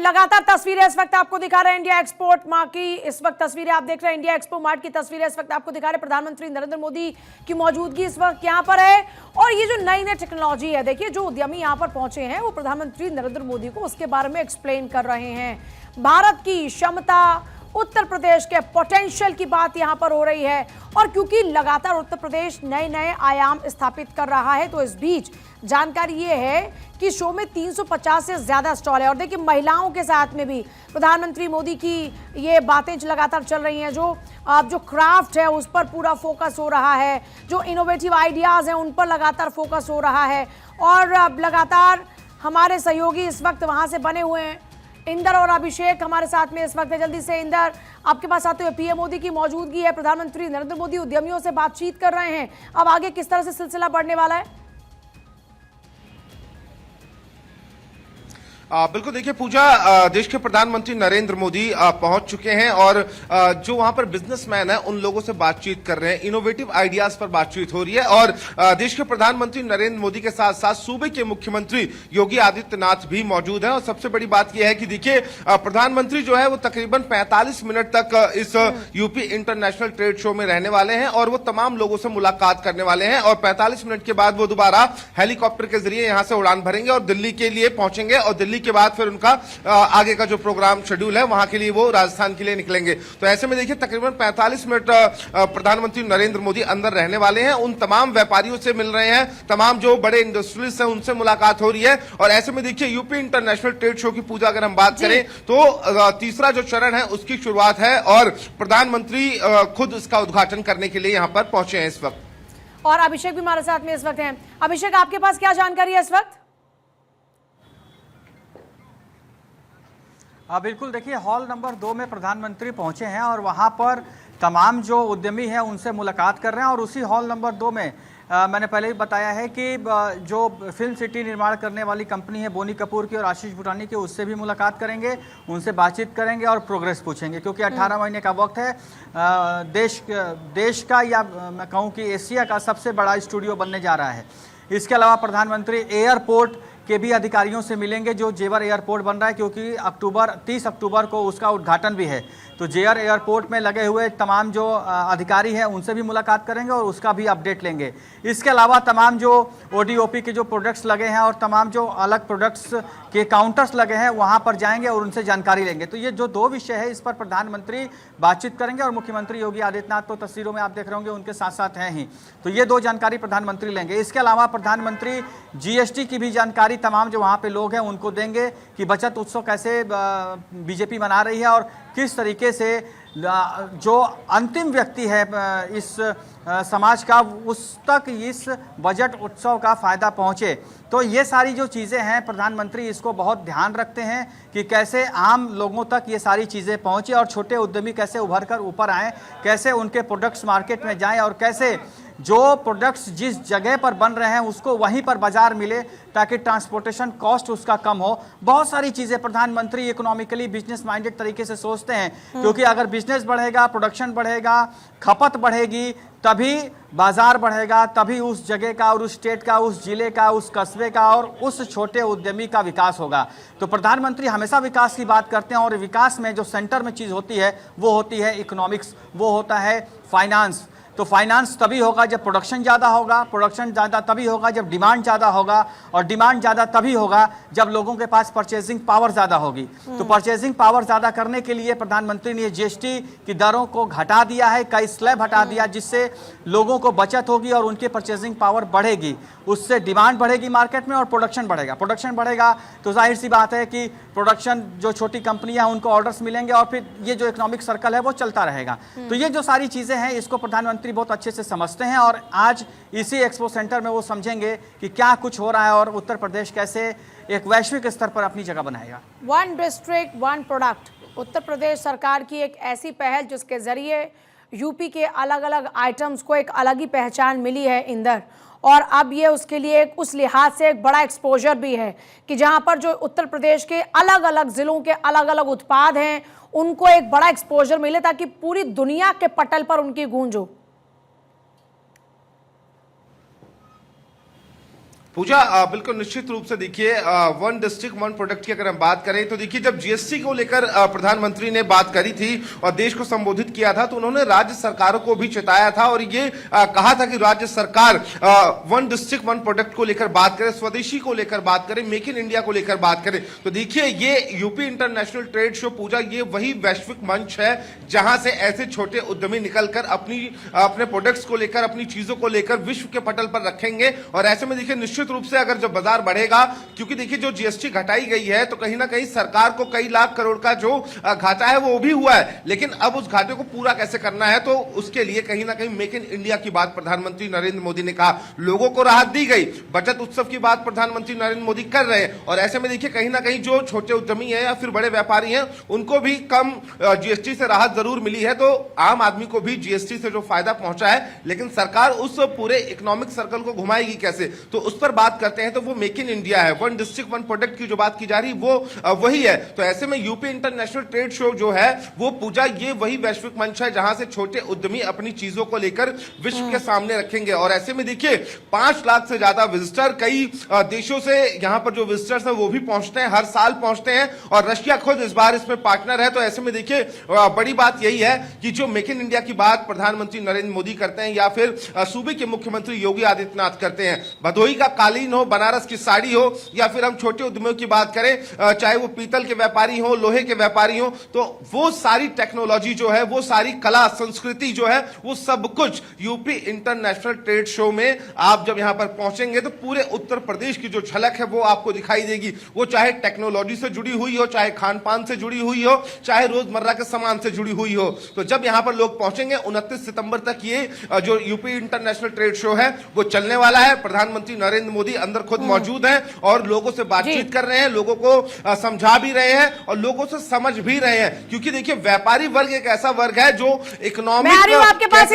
लगातार तस्वीरें इस वक्त आपको दिखा रहे हैं इंडिया एक्सपोर्ट मार्ट की। इस वक्त तस्वीरें आप देख रहे हैं इंडिया एक्सपो मार्ट की तस्वीरें इस वक्त आपको दिखा रहे हैं। प्रधानमंत्री नरेंद्र मोदी की मौजूदगी इस वक्त यहाँ पर है और ये जो नई नई टेक्नोलॉजी है, देखिए जो उद्यमी यहाँ पर पहुंचे हैं वो प्रधानमंत्री नरेंद्र मोदी को उसके बारे में एक्सप्लेन कर रहे हैं। भारत की क्षमता, उत्तर प्रदेश के पोटेंशियल की बात यहां पर हो रही है और क्योंकि लगातार उत्तर प्रदेश नए नए आयाम स्थापित कर रहा है तो इस बीच जानकारी ये है कि शो में 350 से ज्यादा स्टॉल है। और देखिए महिलाओं के साथ में भी प्रधानमंत्री मोदी की ये बातें लगातार चल रही हैं। जो क्राफ्ट है उस पर पूरा फोकस हो रहा है, जो इनोवेटिव आइडियाज हैं उन पर लगातार फोकस हो रहा है और अब लगातार हमारे सहयोगी इस वक्त वहां से बने हुए हैं। इंदर और अभिषेक हमारे साथ में इस वक्त है। जल्दी से इंदर, आपके पास आते हुए पीएम मोदी की मौजूदगी है, प्रधानमंत्री नरेंद्र मोदी उद्यमियों से बातचीत कर रहे हैं। अब आगे किस तरह से सिलसिला बढ़ने वाला है? बिल्कुल, देखिए पूजा, देश के प्रधानमंत्री नरेंद्र मोदी पहुंच चुके हैं और जो वहां पर बिजनेसमैन है उन लोगों से बातचीत कर रहे हैं। इनोवेटिव आइडियाज पर बातचीत हो रही है और देश के प्रधानमंत्री नरेंद्र मोदी के साथ साथ सूबे के मुख्यमंत्री योगी आदित्यनाथ भी मौजूद हैं। और सबसे बड़ी बात यह है कि देखिए प्रधानमंत्री जो है वो तकरीबन 45 मिनट तक इस यूपी इंटरनेशनल ट्रेड शो में रहने वाले हैं और वो तमाम लोगों से मुलाकात करने वाले हैं और 45 मिनट के बाद वो दोबारा हेलीकॉप्टर के जरिए यहां से उड़ान भरेंगे और दिल्ली के लिए पहुंचेंगे और दिल्ली के बाद फिर उनका आगे का जो प्रोग्राम शेड्यूल है वहां के लिए वो राजस्थान के लिए निकलेंगे। तो ऐसे में देखिए तकरीबन 45 मिनट प्रधानमंत्री नरेंद्र मोदी अंदर रहने वाले हैं। उन तमाम व्यापारियों से मिल रहे हैं, तमाम जो बड़े इंडस्ट्रियलिस्ट हैं उनसे मुलाकात हो रही है और ऐसे में देखिए यूपी इंटरनेशनल ट्रेड शो की पूजा अगर हम बात करें तो तीसरा जो चरण है उसकी शुरुआत है और प्रधानमंत्री खुद इसका उद्घाटन करने के लिए यहां पर पहुंचे हैं इस वक्त। और अभिषेक भी हमारे साथ में इस वक्त हैं। अभिषेक, आपके पास क्या जानकारी है इस वक्त? बिल्कुल, देखिए हॉल नंबर 2 में प्रधानमंत्री पहुंचे हैं और वहां पर तमाम जो उद्यमी हैं उनसे मुलाकात कर रहे हैं और उसी हॉल नंबर 2 में मैंने पहले ही बताया है कि जो फिल्म सिटी निर्माण करने वाली कंपनी है बोनी कपूर की और आशीष भूटानी की, उससे भी मुलाकात करेंगे, उनसे बातचीत करेंगे और प्रोग्रेस पूछेंगे क्योंकि 18 महीने का वक्त है। देश का या मैं कहूँ कि एशिया का सबसे बड़ा स्टूडियो बनने जा रहा है। इसके अलावा प्रधानमंत्री एयरपोर्ट के भी अधिकारियों से मिलेंगे जो जेवर एयरपोर्ट बन रहा है क्योंकि 30 अक्टूबर को उसका उद्घाटन भी है। तो जेवर एयरपोर्ट में लगे हुए तमाम जो अधिकारी हैं उनसे भी मुलाकात करेंगे और उसका भी अपडेट लेंगे। इसके अलावा तमाम जो ओडीओपी के जो प्रोडक्ट्स लगे हैं और तमाम जो अलग प्रोडक्ट्स के काउंटर्स लगे हैं वहाँ पर जाएंगे और उनसे जानकारी लेंगे। तो ये जो 2 विषय है इस पर प्रधानमंत्री बातचीत करेंगे और मुख्यमंत्री योगी आदित्यनाथ तो तस्वीरों में आप देख रहे होंगे उनके साथ साथ हैं ही। तो ये 2 जानकारी प्रधानमंत्री लेंगे। इसके अलावा प्रधानमंत्री जीएसटी की भी जानकारी तमाम जो वहाँ पे लोग हैं उनको देंगे कि बचत उत्सव कैसे बीजेपी मना रही है और किस तरीके से जो अंतिम व्यक्ति है इस समाज का उस तक इस बजट उत्सव का फायदा पहुंचे। तो ये सारी जो चीज़ें हैं प्रधानमंत्री इसको बहुत ध्यान रखते हैं कि कैसे आम लोगों तक ये सारी चीज़ें पहुंचे और छोटे उद्यमी कैसे उभर कर ऊपर आएँ, कैसे उनके प्रोडक्ट्स मार्केट में जाएं और कैसे जो प्रोडक्ट्स जिस जगह पर बन रहे हैं उसको वहीं पर बाजार मिले ताकि ट्रांसपोर्टेशन कॉस्ट उसका कम हो। बहुत सारी चीज़ें प्रधानमंत्री इकोनॉमिकली बिजनेस माइंडेड तरीके से सोचते हैं क्योंकि अगर बिजनेस बढ़ेगा, प्रोडक्शन बढ़ेगा, खपत बढ़ेगी, तभी बाजार बढ़ेगा, तभी उस जगह का और उस स्टेट का, उस जिले का, उस कस्बे का और उस छोटे उद्यमी का विकास होगा। तो प्रधानमंत्री हमेशा विकास की बात करते हैं और विकास में जो सेंटर में चीज़ होती है वो होती है इकोनॉमिक्स, वो होता है फाइनेंस। तो फाइनेंस तभी होगा जब प्रोडक्शन ज़्यादा होगा, प्रोडक्शन ज़्यादा तभी होगा जब डिमांड ज़्यादा होगा और डिमांड ज़्यादा तभी होगा जब लोगों के पास परचेजिंग पावर ज़्यादा होगी। तो परचेजिंग पावर ज़्यादा करने के लिए प्रधानमंत्री ने जीएसटी की दरों को घटा दिया है, कई स्लैब हटा दिया जिससे लोगों को बचत होगी और उनकी परचेजिंग पावर बढ़ेगी, उससे डिमांड बढ़ेगी मार्केट में और प्रोडक्शन बढ़ेगा। प्रोडक्शन बढ़ेगा तो जाहिर सी बात है कि प्रोडक्शन जो छोटी कंपनियां हैं उनको ऑर्डर्स मिलेंगे और फिर ये जो इकोनॉमिक सर्कल है वो चलता रहेगा। तो ये जो सारी चीज़ें हैं इसको प्रधानमंत्री बहुत अच्छे से समझते हैं और आज इसी एक्सपो सेंटर में वो समझेंगे कि क्या कुछ हो रहा है और उत्तर प्रदेश कैसे एक वैश्विक स्तर पर अपनी जगह बनाएगा। 1 डिस्ट्रिक्ट 1 प्रोडक्ट, उत्तर प्रदेश सरकार की एक ऐसी पहल जिसके जरिए यूपी के अलग अलग आइटम्स को एक अलग ही पहचान मिली है इंदर, और अब ये उसके लिए उस लिहाज से एक बड़ा एक्सपोजर भी है कि जहां पर जो उत्तर प्रदेश के अलग अलग जिलों के अलग अलग उत्पाद हैं उनको एक बड़ा एक्सपोजर मिले ताकि पूरी दुनिया के पटल पर उनकी गूंज हो। पूजा बिल्कुल निश्चित रूप से देखिए वन डिस्ट्रिक्ट वन प्रोडक्ट की अगर हम बात करें तो देखिए जब जीएसटी को लेकर प्रधानमंत्री ने बात करी थी और देश को संबोधित किया था तो उन्होंने राज्य सरकारों को भी चेताया था और ये कहा था कि राज्य सरकार वन डिस्ट्रिक्ट वन प्रोडक्ट को लेकर बात करे, स्वदेशी को लेकर बात करे, मेक इन इंडिया को लेकर बात करे। तो देखिए ये यूपी इंटरनेशनल ट्रेड शो पूजा ये वही वैश्विक मंच है जहां से ऐसे छोटे उद्यमी निकलकर अपने प्रोडक्ट्स को लेकर, अपनी चीजों को लेकर विश्व के पटल पर रखेंगे। और ऐसे में देखिए निश्चित रूप से अगर जब बाजार बढ़ेगा, क्योंकि देखिए जो जीएसटी घटाई गई है तो कहीं ना कहीं सरकार को कई लाख करोड़ का जो घाटा है वो भी हुआ है, लेकिन अब उस घाटे को पूरा कैसे करना है तो उसके लिए कहीं ना कहीं मेक इन इंडिया की बात प्रधानमंत्री नरेंद्र मोदी ने कहा। लोगों को राहत दी गई, बचत उत्सव की बात प्रधानमंत्री नरेंद्र मोदी कर रहे हैं और ऐसे में देखिए कहीं ना कहीं जो छोटे उद्यमी है या फिर बड़े व्यापारी हैं उनको भी कम जीएसटी से राहत जरूर मिली है। तो आम आदमी को भी जीएसटी से जो फायदा पहुंचा है, लेकिन सरकार उस पूरे इकोनॉमिक सर्कल को घुमाएगी कैसे, तो उस पर बात करते हैं। तो वो मेक इन इंडिया है, वन डिस्ट्रिक्ट वन प्रोडक्ट की जो बात की जा रही वो वही है। तो ऐसे में यूपी इंटरनेशनल ट्रेड शो जो है वो पूजा ये वही वैश्विक मंच है जहां से छोटे उद्यमी अपनी चीजों को लेकर विश्व के सामने रखेंगे। और ऐसे में देखिए 5 लाख से ज्यादा विजिटर कई देशों से यहां पर जो विजिटर्स हैं वो भी पहुंचते हैं, हर साल पहुंचते हैं और रशिया खुद इस बार इसमें पार्टनर है। तो ऐसे में देखिए बड़ी बात यही है कि जो मेक इन इंडिया की बात प्रधानमंत्री नरेंद्र मोदी करते हैं या फिर सूबे के मुख्यमंत्री योगी आदित्यनाथ करते हैं, भदोही का कालीन हो, बनारस की साड़ी हो या फिर हम छोटे उद्यमियों की बात करें, चाहे वो पीतल के व्यापारी हो, लोहे के व्यापारी हो, तो वो सारी टेक्नोलॉजी जो है, वो सारी कला संस्कृति जो है, वो सब कुछ यूपी इंटरनेशनल ट्रेड शो में आप जब यहां पर पहुंचेंगे तो पूरे उत्तर प्रदेश की जो झलक है वो आपको दिखाई देगी। वो चाहे टेक्नोलॉजी से जुड़ी हुई हो, चाहे खान पान से जुड़ी हुई हो, चाहे रोजमर्रा के सामान से जुड़ी हुई हो। तो जब यहां पर लोग पहुंचेंगे 29 सितंबर तक ये जो यूपी इंटरनेशनल ट्रेड शो है वो चलने वाला है। प्रधानमंत्री नरेंद्र मोदी अंदर खुद मौजूद हैं और लोगों से बातचीत कर रहे हैं, लोगों को समझा भी रहे हैं और लोगों से समझ भी रहे हैं, क्योंकि देखिए व्यापारी वर्ग एक ऐसा वर्ग है जो इकोनॉमिक आपके पास